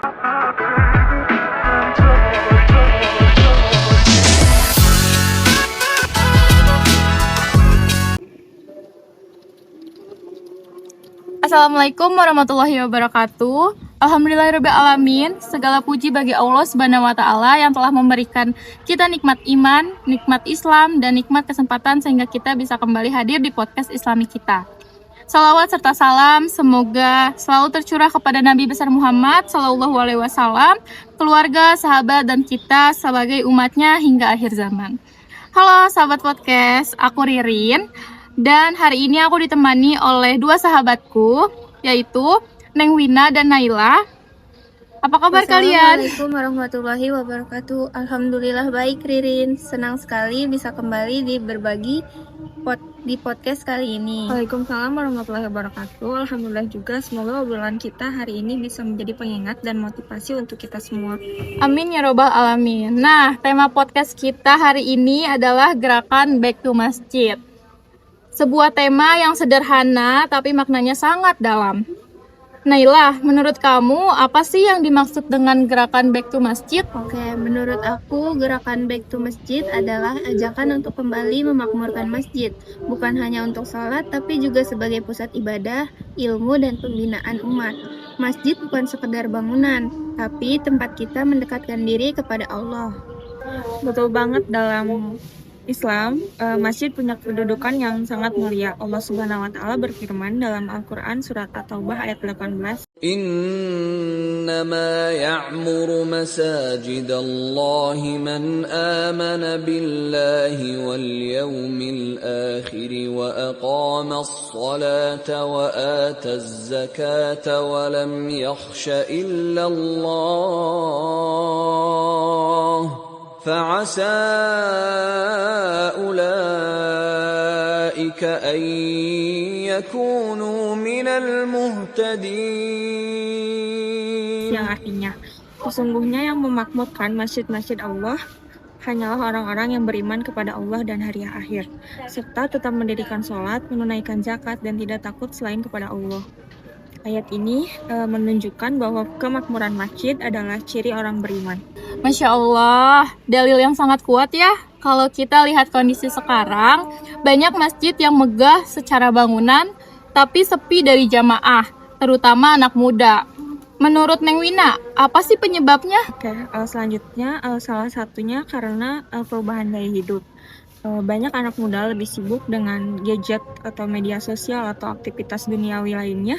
Assalamualaikum warahmatullahi wabarakatuh. Alhamdulillahirabbil alamin. Segala puji bagi Allah Subhanahu wa taala yang telah memberikan kita nikmat iman, nikmat Islam dan nikmat kesempatan sehingga kita bisa kembali hadir di podcast Islami kita. Salawat serta salam semoga selalu tercurah kepada Nabi besar Muhammad sallallahu alaihi wasallam, keluarga, sahabat dan kita sebagai umatnya hingga akhir zaman. Halo sahabat podcast, aku Ririn. Dan hari ini aku ditemani oleh dua sahabatku, yaitu Neng Wina dan Naila. Apa kabar kalian? Assalamualaikum warahmatullahi wabarakatuh. Alhamdulillah baik Ririn. Senang sekali bisa kembali berbagi di podcast kali ini. Waalaikumsalam warahmatullahi wabarakatuh. Alhamdulillah juga, semoga obrolan kita hari ini bisa menjadi pengingat dan motivasi untuk kita semua. Amin ya robbal alamin. Nah, tema podcast kita hari ini adalah gerakan Back to Masjid. Sebuah tema yang sederhana tapi maknanya sangat dalam. Naila, menurut kamu apa sih yang dimaksud dengan gerakan Back to Masjid? Oke, menurut aku gerakan Back to Masjid adalah ajakan untuk kembali memakmurkan masjid. Bukan hanya untuk sholat, tapi juga sebagai pusat ibadah, ilmu, dan pembinaan umat. Masjid bukan sekedar bangunan, tapi tempat kita mendekatkan diri kepada Allah. Betul banget, dalam Islam, masjid punya kedudukan yang sangat mulia. Allah Subhanahu wa taala berfirman dalam Al-Qur'an surat At-Taubah ayat 18. إنما يعمر مساجد الله من آمن بالله واليوم الآخر وأقام الصلاة وآتى الزكاة ولم يخش إلا الله فعسى أولئك أن يكونوا من المهتدين. Yang artinya, sesungguhnya yang memakmurkan masjid-masjid Allah hanyalah orang-orang yang beriman kepada Allah dan hari akhir, serta tetap mendirikan sholat, menunaikan zakat, dan tidak takut selain kepada Allah. Ayat ini menunjukkan bahwa kemakmuran masjid adalah ciri orang beriman. Masya Allah, dalil yang sangat kuat ya. Kalau kita lihat kondisi sekarang, banyak masjid yang megah secara bangunan, tapi sepi dari jamaah, terutama anak muda. Menurut Neng Wina, apa sih penyebabnya? Selanjutnya, salah satunya karena perubahan gaya hidup. Banyak anak muda lebih sibuk dengan gadget atau media sosial atau aktivitas duniawi lainnya.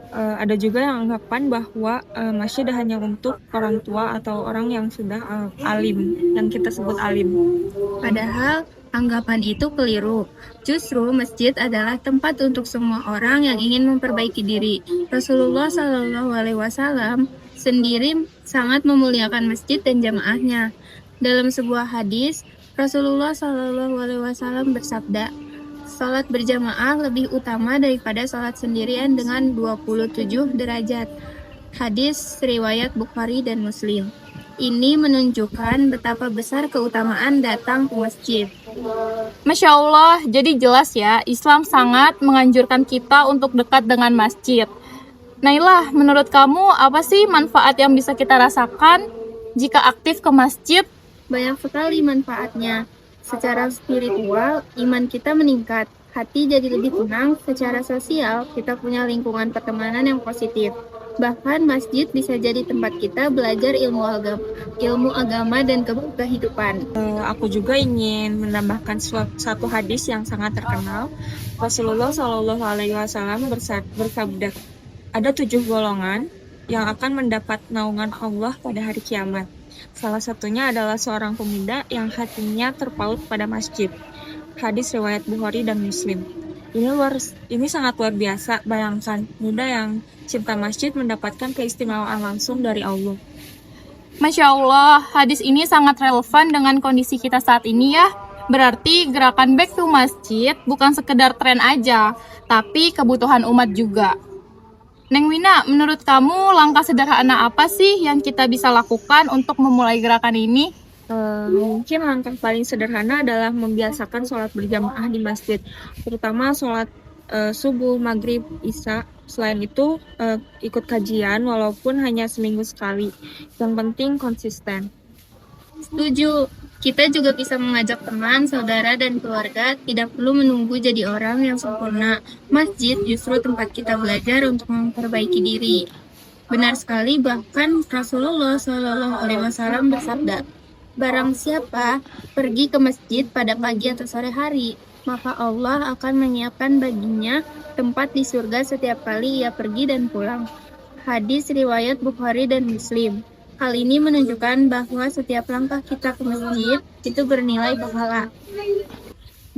Ada juga yang anggapan bahwa masjid hanya untuk orang tua atau orang yang sudah alim, yang kita sebut alim. Padahal anggapan itu keliru. Justru masjid adalah tempat untuk semua orang yang ingin memperbaiki diri. Rasulullah Shallallahu Alaihi Wasallam sendiri sangat memuliakan masjid dan jamaahnya. Dalam sebuah hadis, Rasulullah Shallallahu Alaihi Wasallam bersabda, "Salat berjamaah lebih utama daripada salat sendirian dengan 27 derajat." Hadis riwayat Bukhari dan Muslim. Ini menunjukkan betapa besar keutamaan datang ke masjid. Masya Allah, jadi jelas ya, Islam sangat menganjurkan kita untuk dekat dengan masjid. Naila, menurut kamu apa sih manfaat yang bisa kita rasakan jika aktif ke masjid? Banyak sekali manfaatnya. Secara spiritual, iman kita meningkat. Hati jadi lebih tenang. Secara sosial, kita punya lingkungan pertemanan yang positif. Bahkan masjid bisa jadi tempat kita belajar ilmu agama dan kehidupan. Aku juga ingin menambahkan satu hadis yang sangat terkenal. Rasulullah Shallallahu Alaihi Wasallam bersabda, ada 7 golongan yang akan mendapat naungan Allah pada hari kiamat. Salah satunya adalah seorang pemuda yang hatinya terpaut pada masjid. Hadis riwayat Bukhari dan Muslim. Ini sangat luar biasa. Bayangkan, muda yang cinta masjid mendapatkan keistimewaan langsung dari Allah. Masya Allah, hadis ini sangat relevan dengan kondisi kita saat ini ya. Berarti gerakan Back to Masjid bukan sekedar tren aja, tapi kebutuhan umat juga. Neng Wina, menurut kamu langkah sederhana apa sih yang kita bisa lakukan untuk memulai gerakan ini? Mungkin langkah paling sederhana adalah membiasakan sholat berjamaah di masjid, terutama sholat subuh, maghrib, isya. Selain itu, ikut kajian walaupun hanya seminggu sekali. Yang penting konsisten. Setuju. Kita juga bisa mengajak teman, saudara, dan keluarga, tidak perlu menunggu jadi orang yang sempurna. Masjid justru tempat kita belajar untuk memperbaiki diri. Benar sekali, bahkan Rasulullah SAW bersabda, barang siapa pergi ke masjid pada pagi atau sore hari, maka Allah akan menyiapkan baginya tempat di surga setiap kali ia pergi dan pulang. Hadis riwayat Bukhari dan Muslim. Hal ini menunjukkan bahwa setiap langkah kita ke masjid itu bernilai pahala.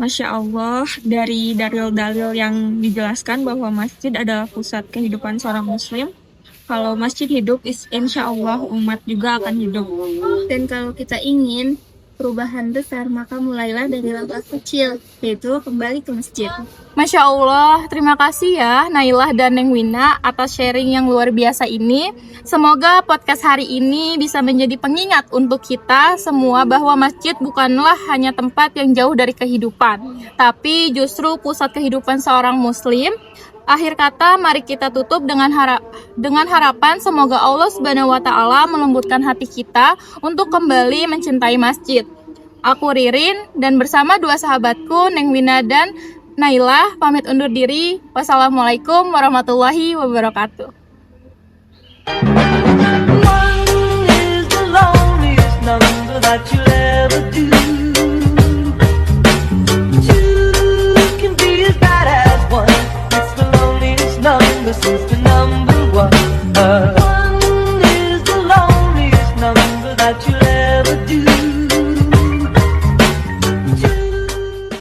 Masya Allah, dari dalil-dalil yang dijelaskan bahwa masjid adalah pusat kehidupan seorang muslim. Kalau masjid hidup, insya Allah umat juga akan hidup. Dan kalau kita ingin perubahan besar, maka mulailah dari langkah kecil, yaitu kembali ke masjid. Masya Allah, terima kasih ya Nailah dan Neng Wina atas sharing yang luar biasa ini. Semoga podcast hari ini bisa menjadi pengingat untuk kita semua bahwa masjid bukanlah hanya tempat yang jauh dari kehidupan, tapi justru pusat kehidupan seorang muslim. Akhir kata, mari kita tutup dengan harapan semoga Allah Subhanahu wa Ta'ala melembutkan hati kita untuk kembali mencintai masjid. Aku Ririn dan bersama dua sahabatku Neng Wina dan Nailah pamit undur diri. Wassalamualaikum warahmatullahi wabarakatuh. One is the loneliest number that you'll ever do.